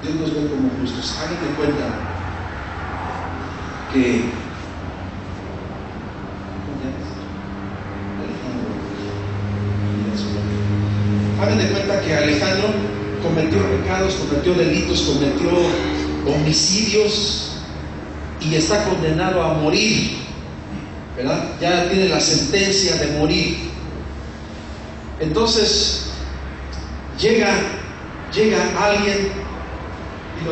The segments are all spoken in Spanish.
Dios nos ve como justos. Hagan de cuenta que Alejandro cometió pecados, cometió delitos, cometió homicidios y está condenado a morir, ¿verdad? Ya tiene la sentencia de morir. Entonces llega alguien y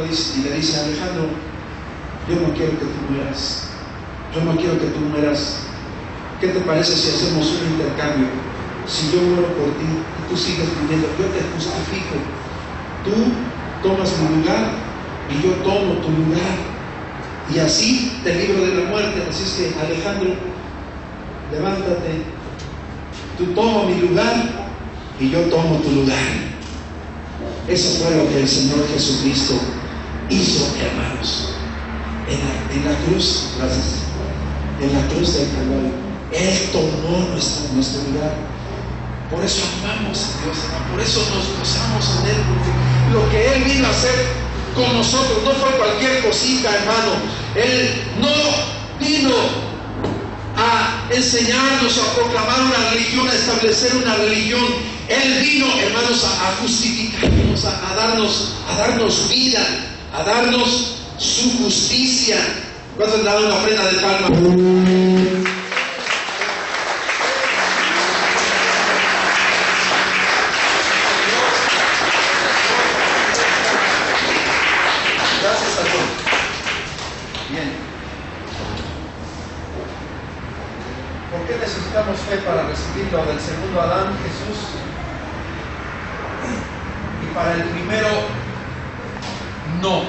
le dice: Alejandro, yo no quiero que tú mueras, yo no quiero que tú mueras. ¿Qué te parece si hacemos un intercambio? Si yo muero por ti y tú sigues viviendo, yo te justifico. Tú tomas mi lugar y yo tomo tu lugar, y así te libro de la muerte. Así es que, Alejandro, levántate, tú tomas mi lugar y yo tomo tu lugar. Eso fue lo que el Señor Jesucristo hizo, hermanos, en la cruz. Gracias. En la cruz del Calvario, Él tomó nuestro lugar. Por eso amamos a Dios, hermano. Por eso nos gozamos en Él, porque lo que Él vino a hacer con nosotros no fue cualquier cosita, hermano. Él no vino a enseñarnos, a proclamar una religión, a establecer una religión. Él vino, hermanos, a justificarnos, a darnos vida, a darnos su justicia. ¿Cuántos han dado una ofrenda de palma? Fe para recibir lo del segundo Adán, Jesús, y para el primero no.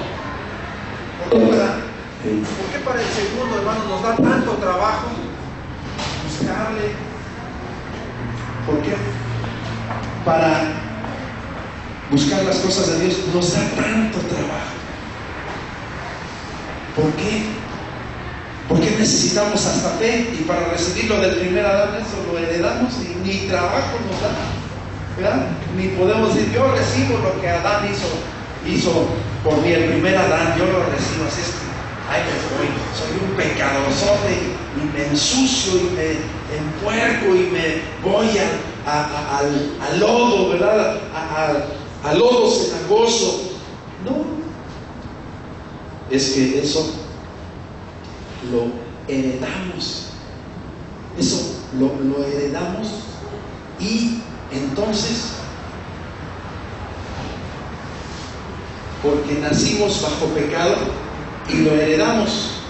¿Por qué para el segundo, hermano, nos da tanto trabajo buscarle? ¿Por qué? Para buscar las cosas de Dios nos da tanto trabajo. ¿Por qué? Porque necesitamos hasta fe, y para recibir lo del primer Adán, eso lo heredamos y ni trabajo nos da, ¿verdad? Ni podemos decir: yo recibo lo que Adán hizo por mí, el primer Adán, yo lo recibo. Así es que, ay, soy un pecadorzote y me ensucio y me empuerco y me voy al lodo, ¿verdad? Al lodo cenagoso. No, es que eso lo heredamos. Eso lo heredamos, y entonces, porque nacimos bajo pecado y lo heredamos,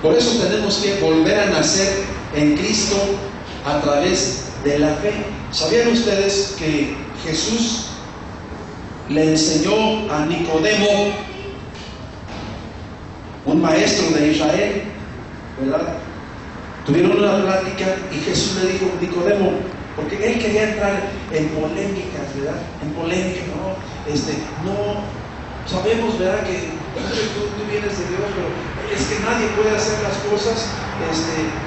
por eso tenemos que volver a nacer en Cristo a través de la fe. ¿Sabían ustedes que Jesús le enseñó a Nicodemo, un maestro de Israel, ¿verdad? Tuvieron una plática y Jesús le dijo: Nicodemo, porque él quería entrar en polémicas, ¿verdad? En polémica, no sabemos, ¿verdad? Que tú vienes de Dios, pero es que nadie puede hacer las cosas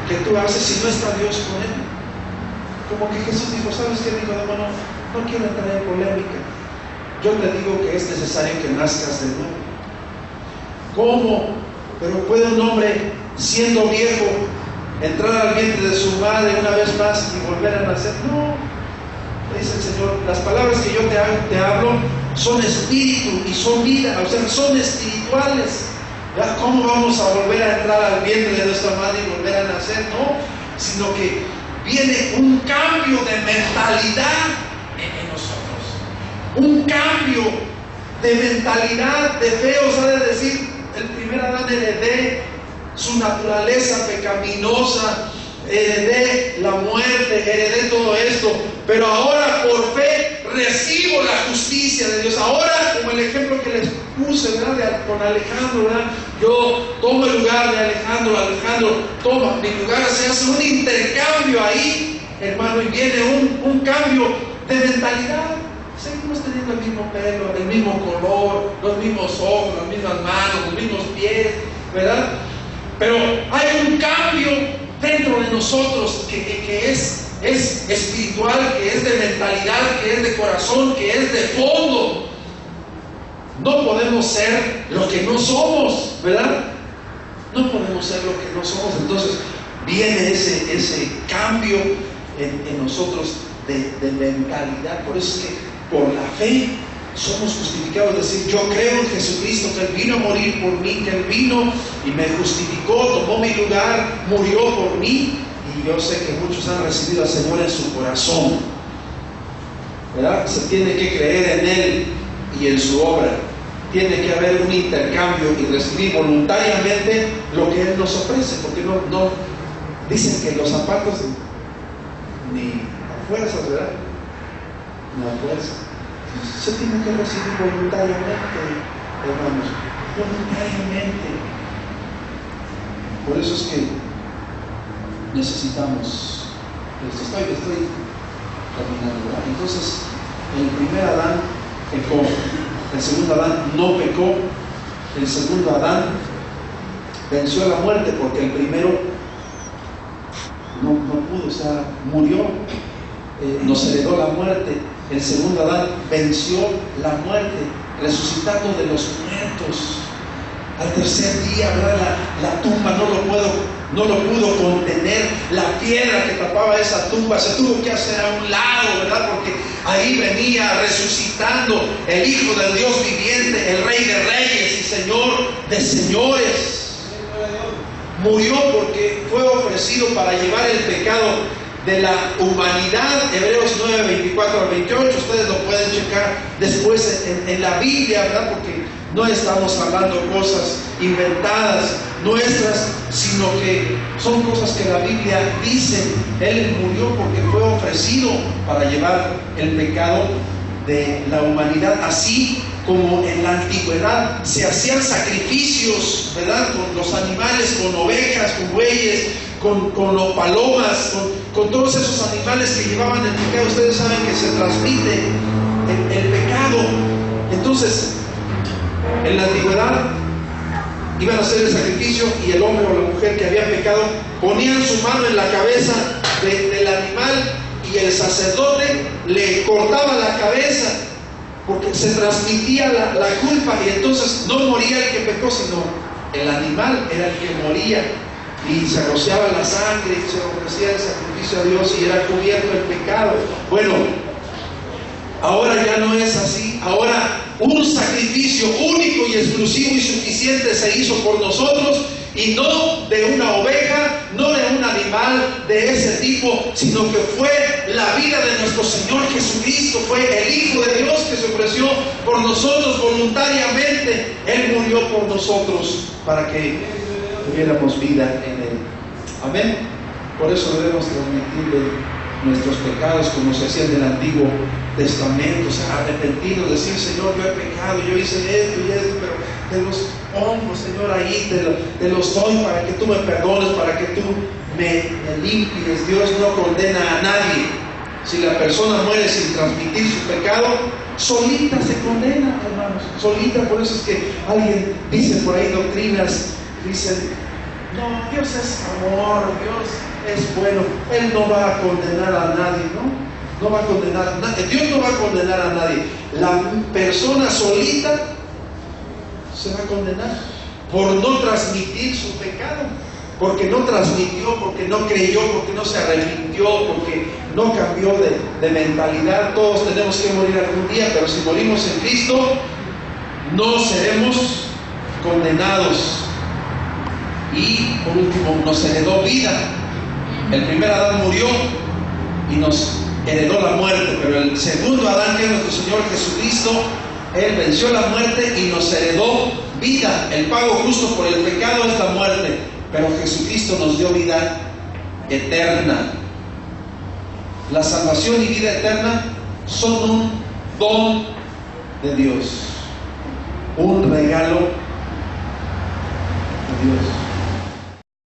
que tú haces si no está Dios con él. Como que Jesús dijo: ¿sabes qué, Nicodemo? No quiero entrar en polémica. Yo te digo que es necesario que nazcas de nuevo. ¿Cómo? Pero ¿puede un hombre, siendo viejo, entrar al vientre de su madre una vez más y volver a nacer? No, dice el Señor: las palabras que yo te hablo son espíritu y son vida, o sea, son espirituales. ¿Ya? ¿Cómo vamos a volver a entrar al vientre de nuestra madre y volver a nacer? No, sino que viene un cambio de mentalidad en nosotros, un cambio de mentalidad, de fe. O sea, de decir, el primer Adán heredé su naturaleza pecaminosa, heredé la muerte, heredé todo esto, pero ahora por fe recibo la justicia de Dios. Ahora, como el ejemplo que les puse, ¿verdad? Con Alejandro, ¿verdad? Yo tomo el lugar de Alejandro, Alejandro toma mi lugar. Se hace un intercambio ahí, hermano, y viene un cambio de mentalidad. Seguimos teniendo el mismo pelo, el mismo color, los mismos ojos, las mismas manos, los mismos pies, ¿verdad? Pero hay un cambio dentro de nosotros que es espiritual, que es de mentalidad, que es de corazón, que es de fondo. No podemos ser lo que no somos, ¿verdad? No podemos ser lo que no somos. Entonces viene ese cambio en nosotros de mentalidad. Por eso es que por la fe somos justificados. Es decir, yo creo en Jesucristo, que Él vino a morir por mí, que Él vino y me justificó, tomó mi lugar, murió por mí. Y yo sé que muchos han recibido al Señor en su corazón, ¿verdad? Se tiene que creer en Él y en su obra. Tiene que haber un intercambio y recibir voluntariamente lo que Él nos ofrece, porque no dicen que los zapatos ni a fuerzas, ¿verdad? Ni a fuerza. Se tiene que recibir voluntariamente, hermanos, voluntariamente. Por eso es que necesitamos esto. Estoy terminando, ¿verdad? Entonces, el primer Adán pecó, el segundo Adán no pecó, el segundo Adán venció la muerte, porque el primero no pudo, o sea, murió, nos heredó la muerte. El segundo Adán venció la muerte, resucitando de los muertos. Al tercer día, ¿verdad? La tumba no lo pudo contener. La piedra que tapaba esa tumba se tuvo que hacer a un lado, ¿verdad? Porque ahí venía resucitando el Hijo del Dios viviente, el Rey de Reyes y Señor de Señores. Murió porque fue ofrecido para llevar el pecado de la humanidad. Hebreos 9, 24 al 28, ustedes lo pueden checar después en la Biblia, ¿verdad? Porque no estamos hablando cosas inventadas nuestras, sino que son cosas que la Biblia dice. Él murió porque fue ofrecido para llevar el pecado de la humanidad, así como en la antigüedad se hacían sacrificios, ¿verdad? Con los animales, con ovejas, con bueyes, con los palomas, con todos esos animales que llevaban el pecado. Ustedes saben que se transmite el pecado. Entonces, en la antigüedad iban a hacer el sacrificio y el hombre o la mujer que había pecado ponían su mano en la cabeza del animal y el sacerdote le cortaba la cabeza, porque se transmitía la culpa, y entonces no moría el que pecó, sino el animal era el que moría, y se rociaba la sangre y se ofrecía el sacrificio a Dios y era cubierto el pecado. Bueno, ahora ya no es así. Ahora un sacrificio único y exclusivo y suficiente se hizo por nosotros, y no de una oveja, no de un animal de ese tipo, sino que fue la vida de nuestro Señor Jesucristo. Fue el Hijo de Dios que se ofreció por nosotros voluntariamente. Él murió por nosotros para que tuviéramos vida en Él. Amén. Por eso debemos transmitirle nuestros pecados como se hacía en el Antiguo Testamento, o sea, arrepentidos, decir: Señor, yo he pecado, yo hice esto y esto, pero te los pongo, Señor, ahí, te los doy para que tú me perdones, para que tú me limpies. Dios no condena a nadie. Si la persona muere sin transmitir su pecado, solita se condena, hermanos, solita. Por eso es que alguien dice por ahí doctrinas, dicen: no, Dios es amor, Dios es bueno, Él no va a condenar a nadie, ¿no? No va a condenar a nadie, Dios no va a condenar a nadie. La persona solita se va a condenar por no transmitir su pecado, porque no transmitió, porque no creyó, porque no se arrepintió, porque no cambió de mentalidad. Todos tenemos que morir algún día, pero si morimos en Cristo, no seremos condenados. Y por último, nos heredó vida. El primer Adán murió y nos heredó la muerte, pero el segundo Adán, que es nuestro Señor Jesucristo, Él venció la muerte y nos heredó vida. El pago justo por el pecado es la muerte, pero Jesucristo nos dio vida eterna. La salvación y vida eterna son un don de Dios, un regalo de Dios.